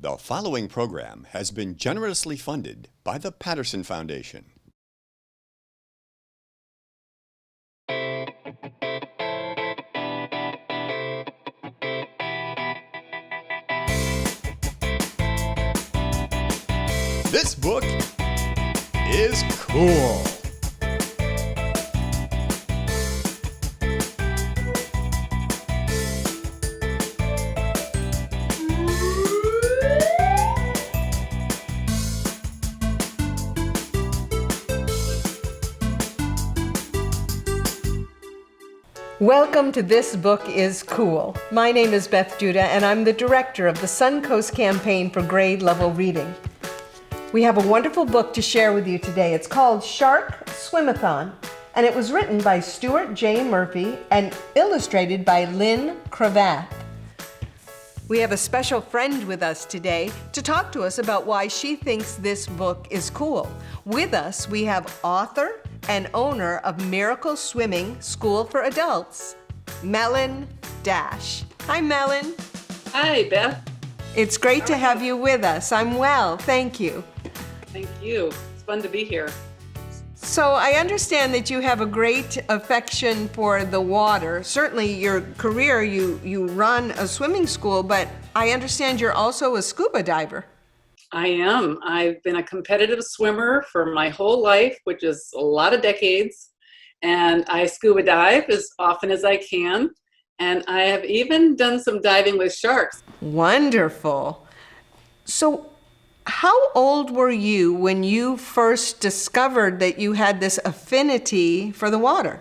The following program has been generously funded by the Patterson Foundation. This book is cool. Welcome to This Book is Cool. My name is Beth Duda, and I'm the director of the Suncoast Campaign for grade level reading. We have a wonderful book to share with you today. It's called Shark Swimathon, and it was written by Stuart J. Murphy and illustrated by Lynne Cravath. We have a special friend with us today to talk to us about why she thinks this book is cool. With us, we have author and owner of Miracle Swimming School for Adults, Melon Dash. Hi, Melon. Hi, Beth. It's great to have you with us. I'm well, thank you. Thank you. It's fun to be here. So I understand that you have a great affection for the water. Certainly your career, you run a swimming school, but I understand you're also a scuba diver. I am. I've been a competitive swimmer for my whole life, which is a lot of decades. And I scuba dive as often as I can. And I have even done some diving with sharks. Wonderful. So how old were you when you first discovered that you had this affinity for the water?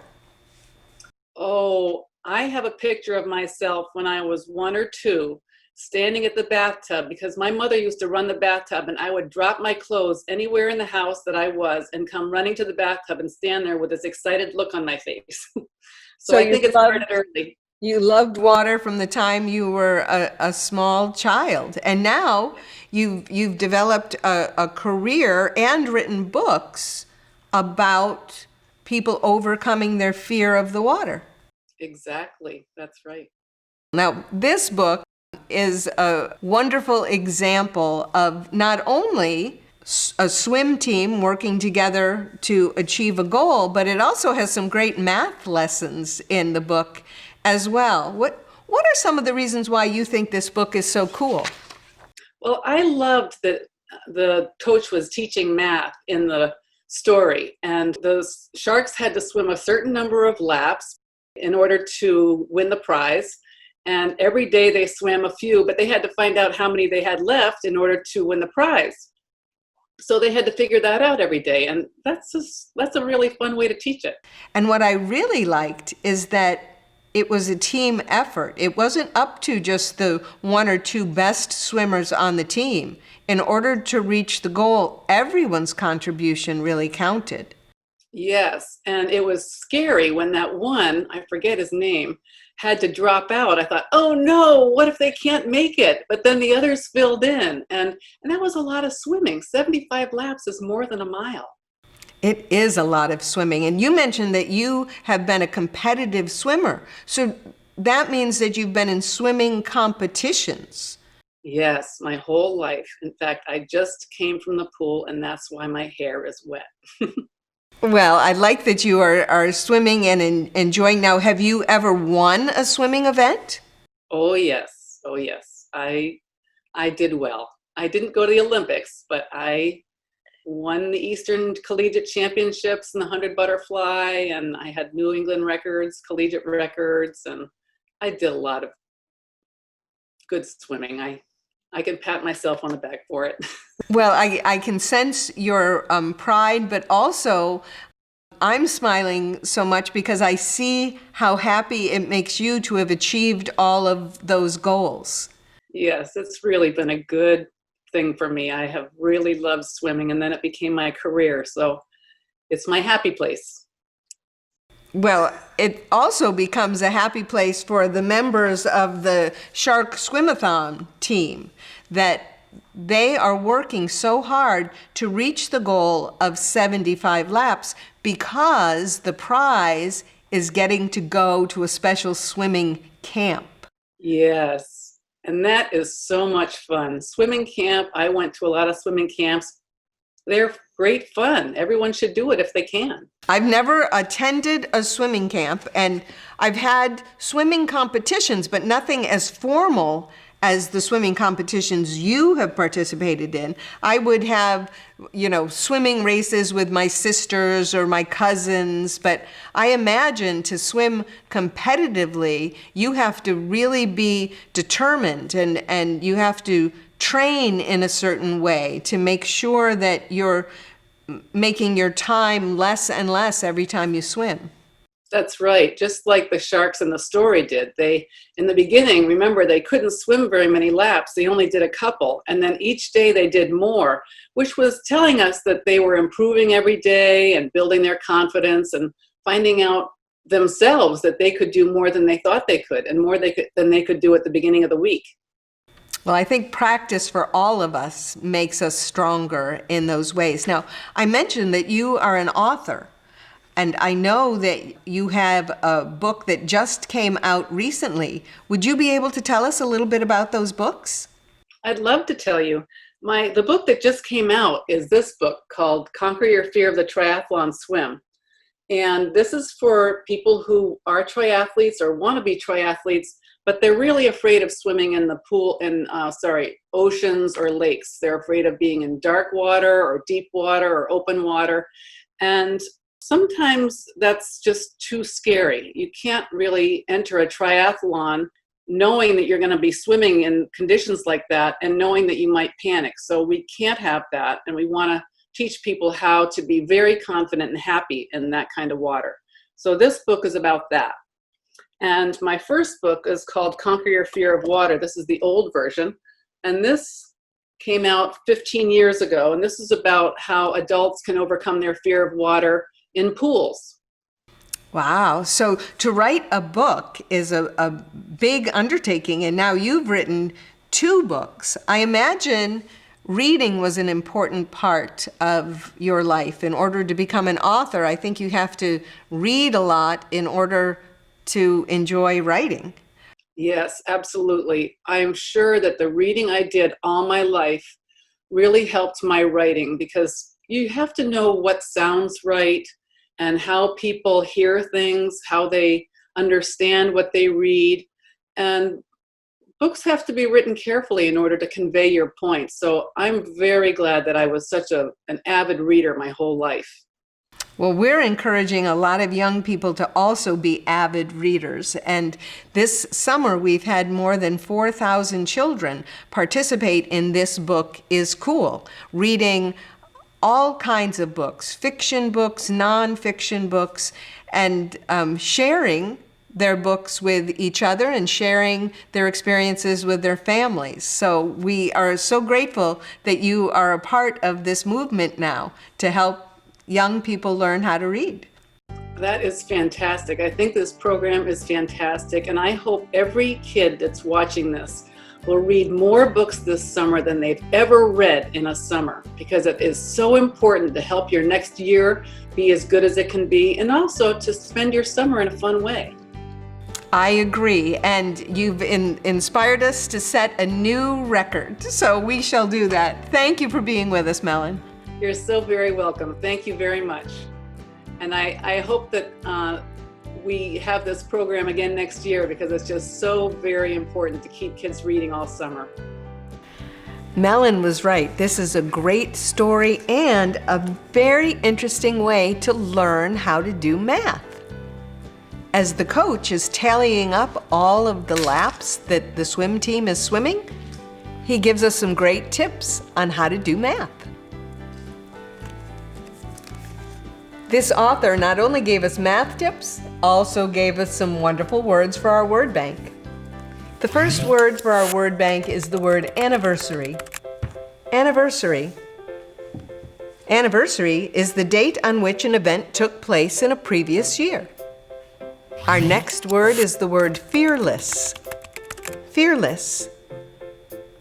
Oh, I have a picture of myself when I was 1 or 2, standing at the bathtub, because my mother used to run the bathtub, and I would drop my clothes anywhere in the house that I was and come running to the bathtub and stand there with this excited look on my face. So I think it started early. You loved water from the time you were a small child, and now you've developed a career and written books about people overcoming their fear of the water. Exactly, that's right. Now, this book is a wonderful example of not only a swim team working together to achieve a goal, but it also has some great math lessons in the book as well. What are some of the reasons why you think this book is so cool? Well, I loved that the coach was teaching math in the story, and those sharks had to swim a certain number of laps in order to win the prize. And every day they swam a few, but they had to find out how many they had left in order to win the prize. So they had to figure that out every day, and that's a really fun way to teach it. And what I really liked is that it was a team effort. It wasn't up to just the 1 or 2 best swimmers on the team. In order to reach the goal, everyone's contribution really counted. Yes, and it was scary when that one, I forget his name, had to drop out. I thought, oh no, what if they can't make it? But then the others filled in, and that was a lot of swimming. 75 laps is more than a mile. It is a lot of swimming. And you mentioned that you have been a competitive swimmer. So that means that you've been in swimming competitions. Yes, my whole life. In fact, I just came from the pool, and that's why my hair is wet. Well, I like that you are swimming and enjoying now. Have you ever won a swimming event? Oh, yes. Oh, yes. I did well. I didn't go to the Olympics, but I won the Eastern Collegiate Championships in the 100 butterfly, and I had New England records, collegiate records, and I did a lot of good swimming. I can pat myself on the back for it. Well, I can sense your pride, but also I'm smiling so much because I see how happy it makes you to have achieved all of those goals. Yes, it's really been a good thing for me. I have really loved swimming, and then it became my career, so it's my happy place. Well, it also becomes a happy place for the members of the Shark Swimathon team, that they are working so hard to reach the goal of 75 laps because the prize is getting to go to a special swimming camp. Yes. And that is so much fun. Swimming camp, I went to a lot of swimming camps. They're great fun. Everyone should do it if they can. I've never attended a swimming camp, and I've had swimming competitions, but nothing as formal as the swimming competitions you have participated in. I would have, swimming races with my sisters or my cousins, but I imagine to swim competitively, you have to really be determined, and you have to train in a certain way to make sure that you're making your time less and less every time you swim. That's right. Just like the sharks in the story did. They, in the beginning, remember, they couldn't swim very many laps. They only did a couple. And then each day they did more, which was telling us that they were improving every day and building their confidence and finding out themselves that they could do more than they thought they could, and more than they could do at the beginning of the week. Well, I think practice for all of us makes us stronger in those ways. Now, I mentioned that you are an author. And I know that you have a book that just came out recently. Would you be able to tell us a little bit about those books? I'd love to tell you. The book that just came out is this book called Conquer Your Fear of the Triathlon Swim. And this is for people who are triathletes or want to be triathletes, but they're really afraid of swimming in the oceans or lakes. They're afraid of being in dark water or deep water or open water. And sometimes that's just too scary. You can't really enter a triathlon knowing that you're going to be swimming in conditions like that and knowing that you might panic. So we can't have that, and we want to teach people how to be very confident and happy in that kind of water. So this book is about that. And my first book is called Conquer Your Fear of Water. This is the old version, and this came out 15 years ago, and this is about how adults can overcome their fear of water in pools. Wow. So to write a book is a big undertaking, and now you've written 2 books. I imagine reading was an important part of your life. In order to become an author, I think you have to read a lot in order to enjoy writing. Yes, absolutely. I'm sure that the reading I did all my life really helped my writing, because you have to know what sounds right and how people hear things, how they understand what they read. And books have to be written carefully in order to convey your point. So I'm very glad that I was such an avid reader my whole life. Well, we're encouraging a lot of young people to also be avid readers. And this summer, we've had more than 4,000 children participate in This Book is Cool, reading all kinds of books, fiction books, nonfiction books, and sharing their books with each other and sharing their experiences with their families. So we are so grateful that you are a part of this movement now to help young people learn how to read. That is fantastic. I think this program is fantastic, and I hope every kid that's watching this will read more books this summer than they've ever read in a summer, because it is so important to help your next year be as good as it can be, and also to spend your summer in a fun way. I agree, and you've inspired us to set a new record, so we shall do that. Thank you for being with us, Melon. You're so very welcome. Thank you very much. And I hope that we have this program again next year, because it's just so very important to keep kids reading all summer. Melon was right. This is a great story and a very interesting way to learn how to do math. As the coach is tallying up all of the laps that the swim team is swimming, he gives us some great tips on how to do math. This author not only gave us math tips, also gave us some wonderful words for our word bank. The first word for our word bank is the word anniversary. Anniversary. Anniversary is the date on which an event took place in a previous year. Our next word is the word fearless. Fearless.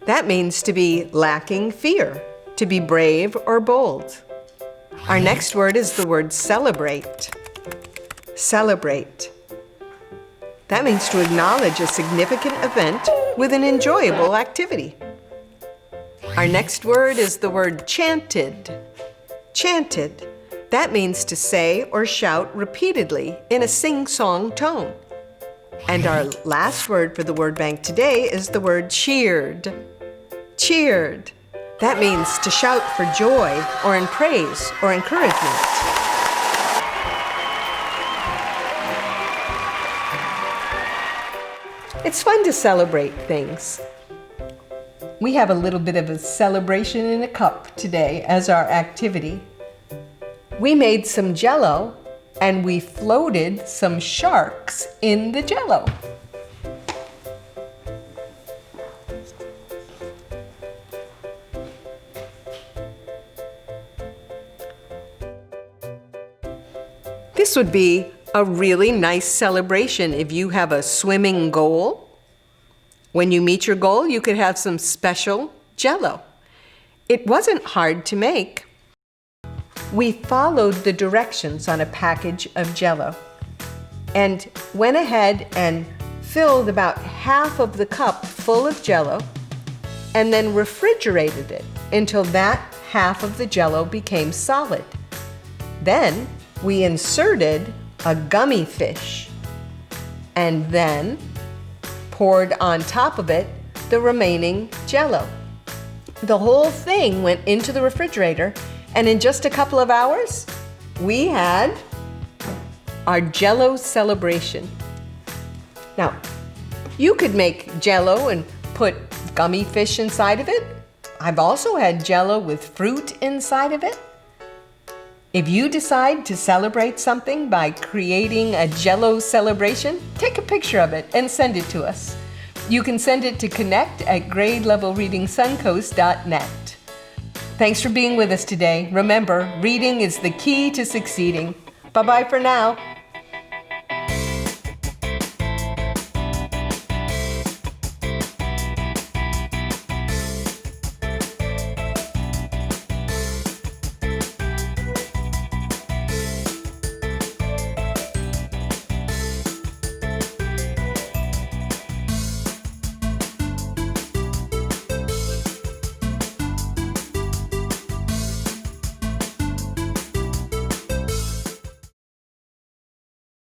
That means to be lacking fear, to be brave or bold. Our next word is the word celebrate. Celebrate. That means to acknowledge a significant event with an enjoyable activity. Our next word is the word chanted. Chanted. That means to say or shout repeatedly in a sing-song tone. And our last word for the word bank today is the word cheered. Cheered. That means to shout for joy or in praise or encouragement. It's fun to celebrate things. We have a little bit of a celebration in a cup today as our activity. We made some Jell-O and we floated some sharks in the Jell-O. This would be a really nice celebration if you have a swimming goal. When you meet your goal, you could have some special Jell-O. It wasn't hard to make. We followed the directions on a package of Jell-O and went ahead and filled about half of the cup full of Jell-O and then refrigerated it until that half of the Jell-O became solid. Then we inserted a gummy fish and then poured on top of it the remaining Jell-O. The whole thing went into the refrigerator, and in just a couple of hours, we had our Jell-O celebration. Now, you could make Jell-O and put gummy fish inside of it. I've also had Jell-O with fruit inside of it. If you decide to celebrate something by creating a Jell-O celebration, take a picture of it and send it to us. You can send it to connect@gradelevelreadingsuncoast.net. Thanks for being with us today. Remember, reading is the key to succeeding. Bye-bye for now.